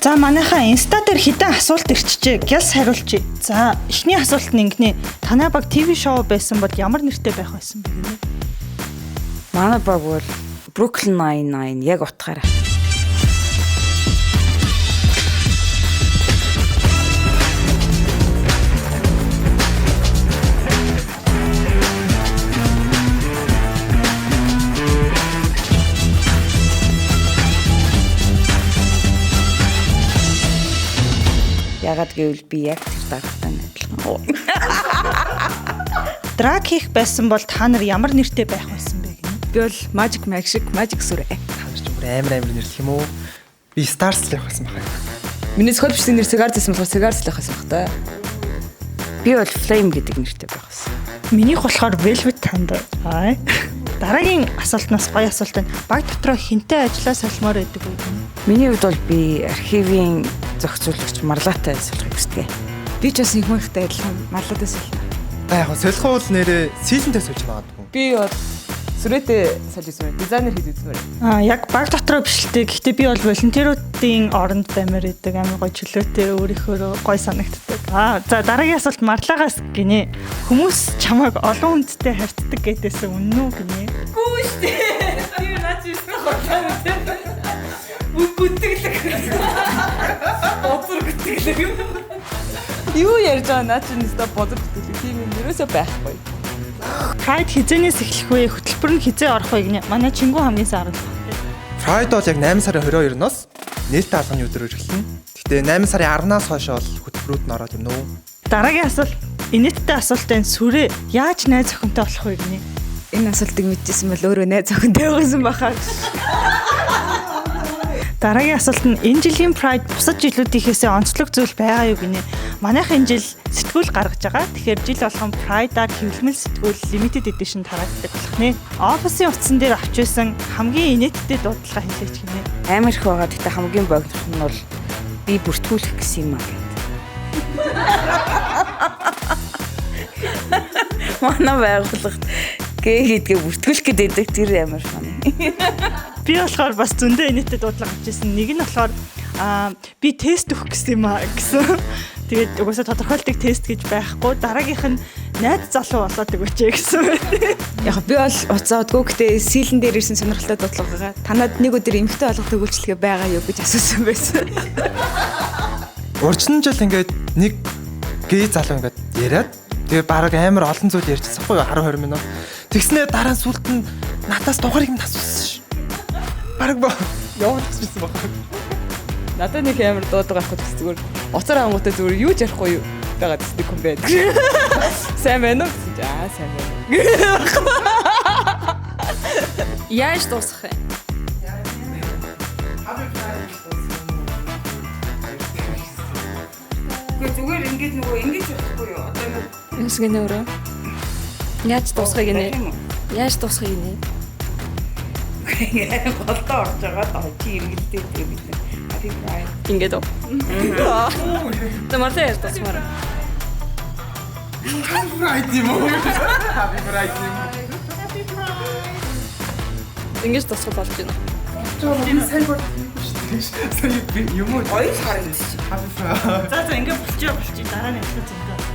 За манайхаа инста дээр хэдэн асуулт ирчихжээ. Гялс хариулчих. За эхний асуулт нь ингэнэ. Танай баг ТV шоу байсан бол ямар нэртэй байх байсан бэ гинэ? Манай баг бол Brooklyn Nine-Nine яг утгаараа. Ягаад гэвэл би яг тэр даргатай адилхан. Драг хийх байсан бол та нар ямар нэртэй байх байсан бэ гинэ? Би бол Magic Mag шиг Magic сүрэ. Хамарч амар нэрлэх юм уу? Би Stars л явах байсан байна. Миний скол бичсэн нэр Cigars гэсэн болохоор Cigars л явах байсан баг та. Би бол Flame гэдэг нэртэй байх байсан. Минийх болохоор Velvet Thunder. Дараагийн асуултнаас гоё асуулт байна. Баг дотроо хинтээ ажиллаа солимоор байдаг үү гинэ? Миний хувьд бол би архивын зохицуулагч Марлаатай солихыг хүсдэг. Би ч бас их мөнхтэй адилхан Марлаатай солино. Яг солих бол нэрээ сизонтэй сольж магадгүй. Би бол сүрэтэ сольж үзмээр, дизайнер хийж үзмээр. Яг баг дотроо бишлээ. Гэхдээ би бол волонтеруудын оронд баймаар идэг амар гоё чөлөөтэй өөрийнхөө гоё санагддаг. За дараагийн асуулт Марлагаас гинэ. Хүмүүс чамайг олон хүндтэй харьцдаг гэдээсээ үнэн үү гинэ? Гүү штэ. Тэр наач юусэн хотлоо үү? Бүтгэлэг. Боцор бүтгэлэг. Юу ярьж байгаа наач нэстэ боцор бүтгэлэг тийм юм ерөөсөө байхгүй. Pride хизэнээс эхлэх вэ? Хөтөлбөр нь хизээ орох вэ гинэ? Манай Чингүү хамгийн сайн арга. Pride бол яг 8 сарын 22-ноос нээлттэй алганы өдрөөр эхэлнэ. Гэхдээ 8 сарын 10-наас хойш бол хөтөлбөрүүд нь ороод ирнэ үү? Дараагийн асуулт инээдтэй асуултын сүрээ яаж найз охинтой болох вэ гинэ? Энэ асуултыг мэдчихсэн бол өөрөө найз охинтой байсан бахаа. Дараагийн асуулт нь энэ жилийн Pride бусад жилүүдийнхээсээ онцлог зүйл байгаа юу гинэ? Манайх энэ жил сэтгүүл гаргаж байгаа. Тэгэхээр жил болгон Pride-аар хэвлэмэл сэтгүүл limited edition тараагддаг болох нэ. Офисын утсан дээр авч байсан хамгийн инээдтэй дуудлага хэлээч гинэ. Амар их байгаа. Гэхдээ хамгийн богино нь бол би бүртгүүлэх гэсэн юм аа гэд. Манай байгууллагт гэдгээ бүртгүүлэх гэдэг тэр амар фан. Би болохоор бас зөндөө инээдтэй дуудлага авчихсан. Нэг нь болохоор би тест өгөх гэсэн юм аа гэсэн. Тэгээд угаасаа тодорхойлтыг тест гэж байхгүй. Дараагийнх нь найз залуу болоод өгөөч гэсэн. Яг би бол уцаадгүй гэхдээ сэлэн дээр ирсэн сонирхолтой дуудлагагаа танад нэг өдөр эмхтэй болох төгөлчлөгээ байгаа юу гэж асуусан байсан. Урдчилан жил ингээд нэг гей залуу ингээд яриад тэгээ бараг амар олон зүйл ярьчихсан хгүй 10 20 минут. Тэгснээр дараа нь сүлд нь надаас дугаар юм асуусан ш. Бараг явуулчихсан байна. Надад нэг амар дуудаг авах гэж зүгээр уцаар ангуутай зүгээр юу ч ярихгүй юу байгаа гэдэг юм байдаг. Сайн байна уу гэсэн чи сайн байна. Яаж дуусгах вэ? Зүгээр ингэж нөгөө ингэж явахгүй юу? Одоо ингэ үсгэн өөрөө. Яаж дуусгах гинэ? Яаж дуусгах гинэ? Болдоо орж байгаа даа чи иргэлтэй гэдэг. Happy Pride. Ингээд оо. Тамартай дуусмаар. Happy Pride юм уу? Happy Pride юм. Ингэж дуусгах болж байна. Энэ сайн бол юм уу? Хоёр харагдчих. Happy Pride. За ингэ болчих дараа нь хэлэх зүйтэй.